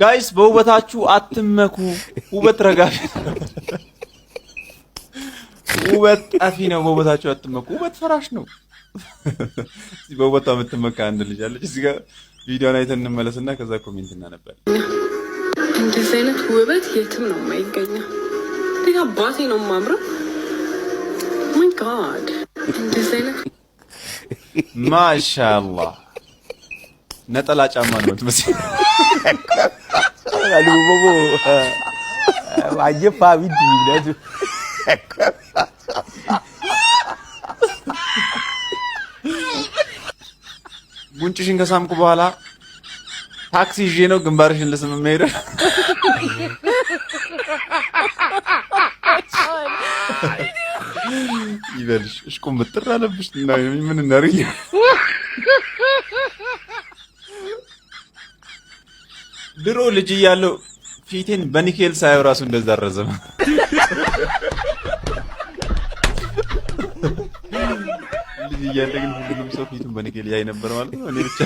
ጋይስ በውበታችሁ አትመኩ። ውበት ረጋፊ ውበት ጠፊ ነው። በውበታችሁ አትመኩ። ውበት ፈራሽ ነው። እዚህ በውበቷ የምትመካ አንድ ልጅ አለች። እዚህ ጋር ቪዲዮን አይተን እንመለስና ከዛ ኮሜንት እናነባለን። እንደዚህ አይነት ውበት የትም ነው የማይገኘው። እንዴት አባቴ ነው የማምረው። ማይ ጋድ እንደዚህ አይነት ማሻአላህ ነጠላ ጫማ ነው የምትመስለው። አሉቦቦ ዋጀፋ ቢዲ ይላል። ጉንጭሽን ከሳምኩ በኋላ ታክሲ ይዤ ነው ግንባርሽን ልስም የምሄደው። ይበልሽ እሽቁም ብጥር አለብሽ እና ምን እናርኝ። ድሮ ልጅ እያለሁ ፊቴን በኒኬል ሳየው ራሱ እንደዛ ረዘመ። ልጅ እያለ ግን ሁሉም ሰው ፊቱን በኒኬል ያይ ነበር ማለት ነው። እኔ ብቻ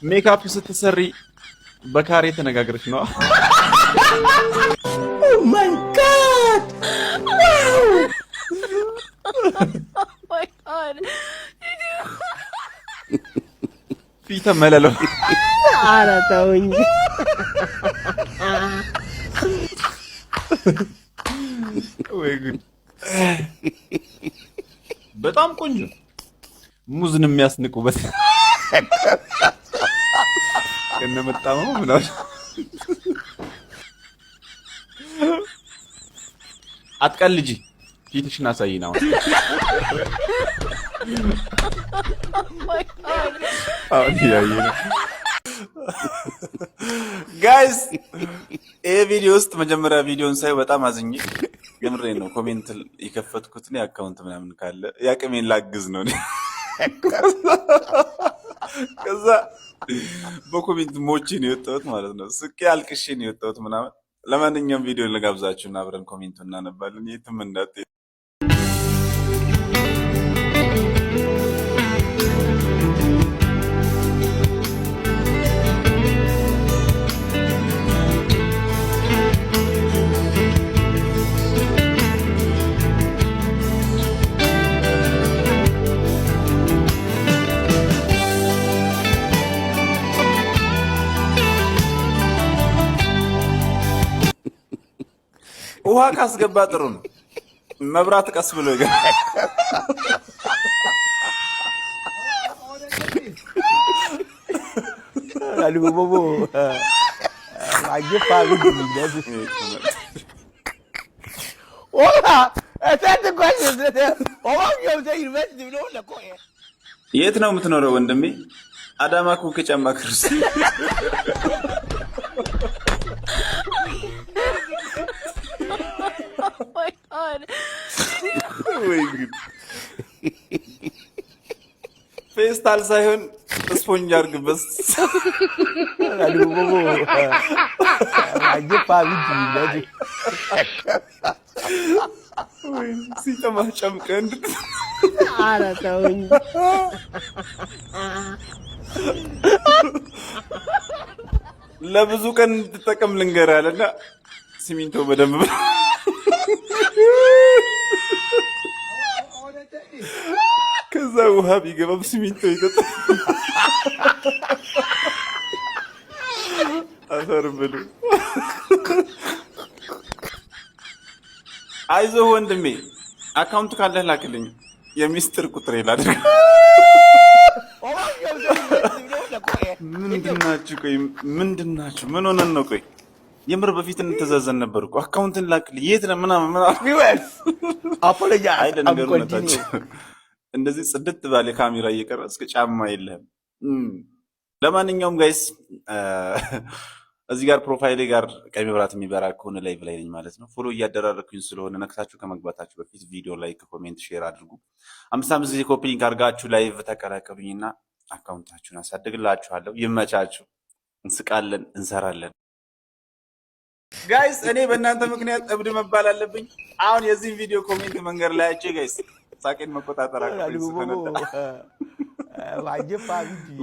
ሜካፕ ስትሰሪ በካሬ ተነጋግረሽ ነው? ኦ ማይ ጋድ ማይ ጋድ ፊተ መለለው። ኧረ ተውኝ። ወይ ጉድ! በጣም ቆንጆ ሙዝን የሚያስንቁበት ከነመጣመው ምናምን አትቀልጂ። ፊትሽን አሳይና አሁን ያየህ ነው ጋይስ። ይሄ ቪዲዮ ውስጥ መጀመሪያ ቪዲዮን ሳይ በጣም አዝኜ የምሬን ነው ኮሜንት የከፈትኩት ነው። አካውንት ምናምን ካለ ያቅሜን ላግዝ ነው። ከዛ በኮሜንት ሞቼ ነው የወጣሁት ማለት ነው። ስቄ አልቅሼ ነው የወጣሁት ምናምን። ለማንኛውም ቪዲዮ ልጋብዛችሁና አብረን ኮሜንቱን እናነባለን። የትም እንዳትሄዱ። ውሃ ካስገባ ጥሩ ነው። መብራት ቀስ ብሎ ይገባል። አሉቦቦ ዋጀፋ ቢዲ ይላል። ኦላ እታተ ጓዝ ዩኒቨርሲቲ ብሎ ለቆየ። የት ነው የምትኖረው ወንድሜ? አዳማ ኩክ ጫማ ክርስ ወይ ጉድ! ፌስታል ሳይሆን ስፖንጅ አድርግበት። አሉቦቦ ዋጀፋ ቢዲ ይላል። ወይ ሲጠማህ ጨምቀህ እንድት ኧረ ተውኝ። ለብዙ ቀን እንድትጠቀም ልንገርህ አለና ሲሚንቶ በደንብ ከዛ ውሃ ቢገባም ሲሚንቶ ይጠጣል። አፈር ብሉ። አይዞህ ወንድሜ፣ አካውንቱ ካለህ ላክልኝ። የሚስጥር ቁጥር ላድርግ። ምንድናችሁ? ቆይ ምንድናችሁ? ምን ሆነን ነው? ቆይ የምር በፊት እንተዛዘን ነበር እኮ። አካውንትን ላክልኝ። የት ነው ምናምን አፖሎጂ እንደዚህ ጽድት ባለ ካሜራ እየቀረጽክ ጫማ የለህም። ለማንኛውም ጋይስ እዚህ ጋር ፕሮፋይሌ ጋር ቀይ መብራት የሚበራ ከሆነ ላይቭ ላይ ነኝ ማለት ነው። ፎሎ እያደራረኩኝ ስለሆነ ነክታችሁ ከመግባታችሁ በፊት ቪዲዮ ላይክ፣ ኮሜንት፣ ሼር አድርጉ። 5 ጊዜ ኮፒ ሊንክ አድርጋችሁ ላይቭ ተቀላቀሉኝና አካውንታችሁን አሳድግላችኋለሁ። ይመቻችሁ። እንስቃለን፣ እንሰራለን። ጋይስ እኔ በእናንተ ምክንያት እብድ መባል አለብኝ። አሁን የዚህን ቪዲዮ ኮሜንት መንገር ላይ አይቼ ጋይስ ሳቄን መቆጣጠር አለብኝ።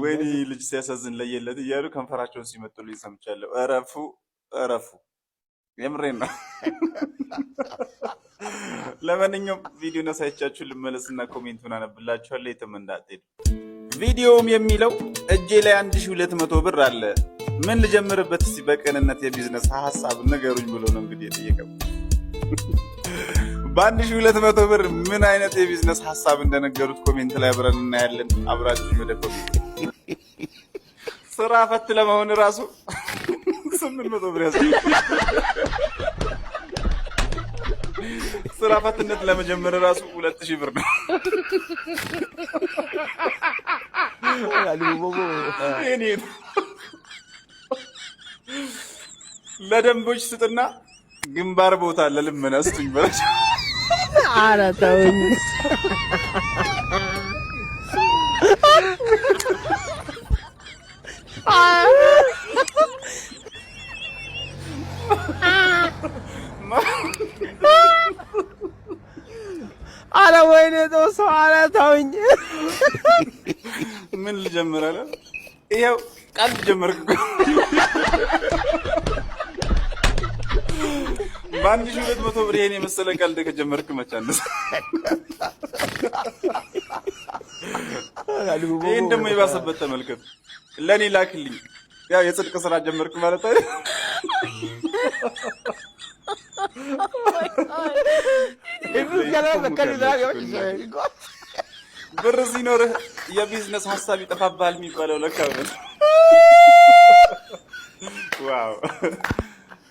ወይኔ ልጅ ሲያሳዝን ለየለት እያሉ ከንፈራቸውን ሲመጡልኝ ሰምቻለሁ። እረፉ እረፉ፣ የምሬን ነው። ለማንኛውም ቪዲዮን አሳይቻችሁ ልመለስና ኮሜንቱን አነብላችኋለሁ። የትም እንዳትሄዱ። ቪዲዮውም የሚለው እጄ ላይ 1200 ብር አለ፣ ምን ልጀምርበት እስቲ በቅንነት የቢዝነስ ሀሳብ ንገሩኝ ብሎ ነው እንግዲህ የጠየቀው። በ1200 ብር ምን አይነት የቢዝነስ ሀሳብ እንደነገሩት ኮሜንት ላይ አብረን እናያለን። አብራችሁ ወደ ኮሜንት። ስራ ፈት ለመሆን ራሱ 800 ብር ያዝ። ስራ ፈትነት ለመጀመር ራሱ 2000 ብር ነው። ለደንቦች ስጥና ግንባር ቦታ ለልመና ስጡኝ በላቸው። ኧረ ተውኝ። ኧረ ወይኔ ተወው። ኧረ ተውኝ። ምን ልጀምር አለ። ይኸው ቃል ጀመርክ እኮ። በ1200 ብር ይሄን የመሰለ ቀልድ ከጀመርክ መቼ አነሰ? ይህን ደግሞ የባሰበት ተመልከት። ለእኔ ላክልኝ። ያው የጽድቅ ስራ ጀመርክ ማለት አይደል? ብር ሲኖርህ የቢዝነስ ሀሳብ ይጠፋብሃል የሚባለው ለካ ነው። ዋው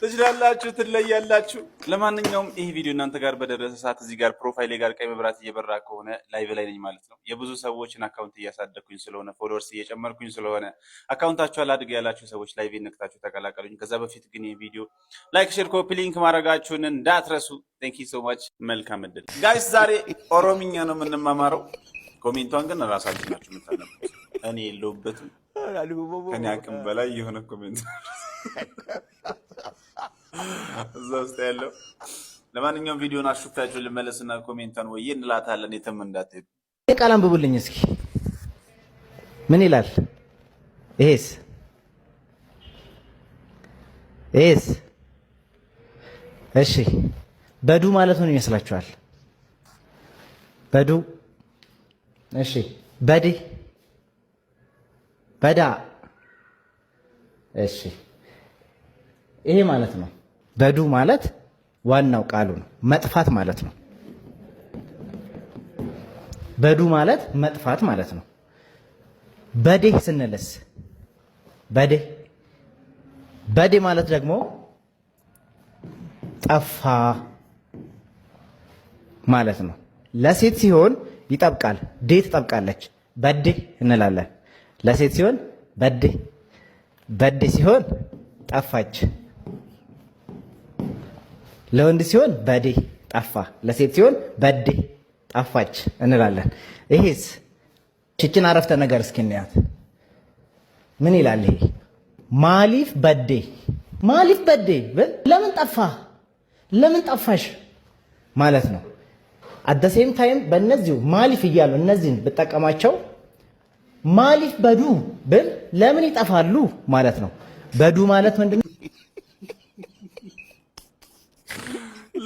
ትችላላችሁ፣ ትለያላችሁ። ለማንኛውም ይህ ቪዲዮ እናንተ ጋር በደረሰ ሰዓት እዚህ ጋር ፕሮፋይሌ ጋር ቀይ መብራት እየበራ ከሆነ ላይቭ ላይ ነኝ ማለት ነው። የብዙ ሰዎችን አካውንት እያሳደግኩኝ ስለሆነ፣ ፎሎወርስ እየጨመርኩኝ ስለሆነ አካውንታችሁ አላድግ ያላችሁ ሰዎች ላይቭ ነክታችሁ ተቀላቀሉኝ። ከዛ በፊት ግን ይህ ቪዲዮ ላይክ፣ ሼር፣ ኮፒ ሊንክ ማድረጋችሁን እንዳትረሱ። ቴንክ ዩ ሶ ማች። መልካም እድል ጋይስ። ዛሬ ኦሮምኛ ነው የምንማማረው። ኮሜንቷን ግን ራሳችሁ ናችሁ የምታነቡት፣ እኔ የለሁበትም። ከኔ አቅም በላይ የሆነ ኮሜንት እዛ ውስጥ ያለው። ለማንኛውም ቪዲዮን አሹፍታችሁ ልመለስና ኮሜንቷን ወይ እንላታለን። የትም እንዳትሄዱ። ቃል አንብቡልኝ እስኪ ምን ይላል? ይሄስ እሺ፣ በዱ ማለት ምን ይመስላችኋል? በዱ እሺ፣ በዳ እሺ፣ ይሄ ማለት ነው። በዱ ማለት ዋናው ቃሉ ነው፣ መጥፋት ማለት ነው። በዱ ማለት መጥፋት ማለት ነው። በዴ ስንልስ በዴ ማለት ደግሞ ጠፋ ማለት ነው። ለሴት ሲሆን ይጠብቃል፣ ዴ ትጠብቃለች፣ በዴ እንላለን። ለሴት ሲሆን በዴ ሲሆን ጠፋች። ለወንድ ሲሆን በዴ ጠፋ፣ ለሴት ሲሆን በዴ ጠፋች እንላለን። ይሄስ እችን አረፍተ ነገር እስኪ እንያት። ምን ይላል ይሄ? ማሊፍ በዴ ለምን ጠፋ፣ ለምን ጠፋሽ ማለት ነው። አደሴም ታይም በእነዚሁ ማሊፍ እያሉ እነዚህን ብጠቀማቸው ማሊፍ በዱ ብል ለምን ይጠፋሉ ማለት ነው። በዱ ማለት ምንድን ነው?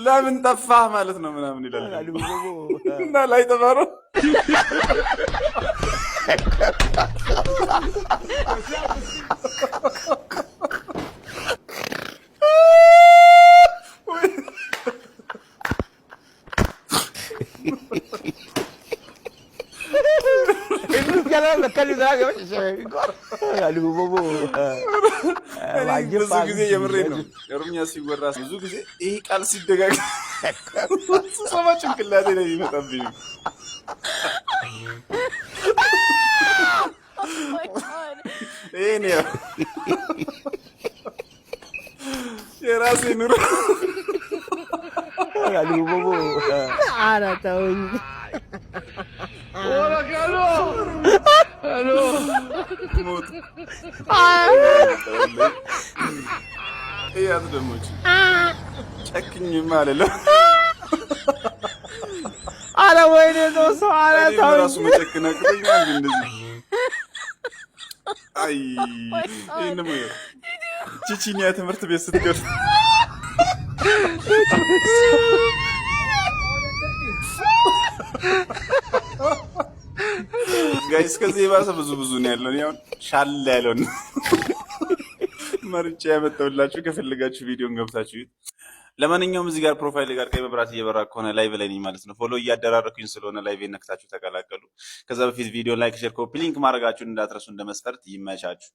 ለምን ጠፋህ ማለት ነው ምናምን ይላል እና ላይ ጠፋ ነው። ብዙ ጊዜ የምሬን ነው ኦሮምኛ ሲወራ ብዙ ጊዜ ይህ ቃል ሲደጋገም ስሰማ ጭንቅላቴ ላይ ይመጣብኝ። ይሄን ያው የራሴ ኑሮ ኧረ ተውኝ። እያት ደሞች ጨክኝም አለለም። ኧረ ወይኔ ተው፣ ኧረ ተው። ራሱ መጨክና እንደዚህ አይ ይሄንም ቺቺኒያ ትምህርት ቤት ስትገርስ ጋይስ ከዚህ የባሰ ብዙ ነው ያለው። ያው ሻል ያለው መርጬ ያመጣሁላችሁ ከፈለጋችሁ ቪዲዮን ገብታችሁ። ለማንኛውም እዚህ ጋር ፕሮፋይል ጋር ቀይ መብራት እየበራ ከሆነ ላይቭ ላይ ነኝ ማለት ነው። ፎሎ እያደራረኩኝ ስለሆነ ላይቭ ነክታችሁ ተቀላቀሉ። ከዛ በፊት ቪዲዮ ላይክ፣ ሼር፣ ኮፒ ሊንክ ማድረጋችሁን እንዳትረሱ። እንደ መስፈርት ይመቻችሁ።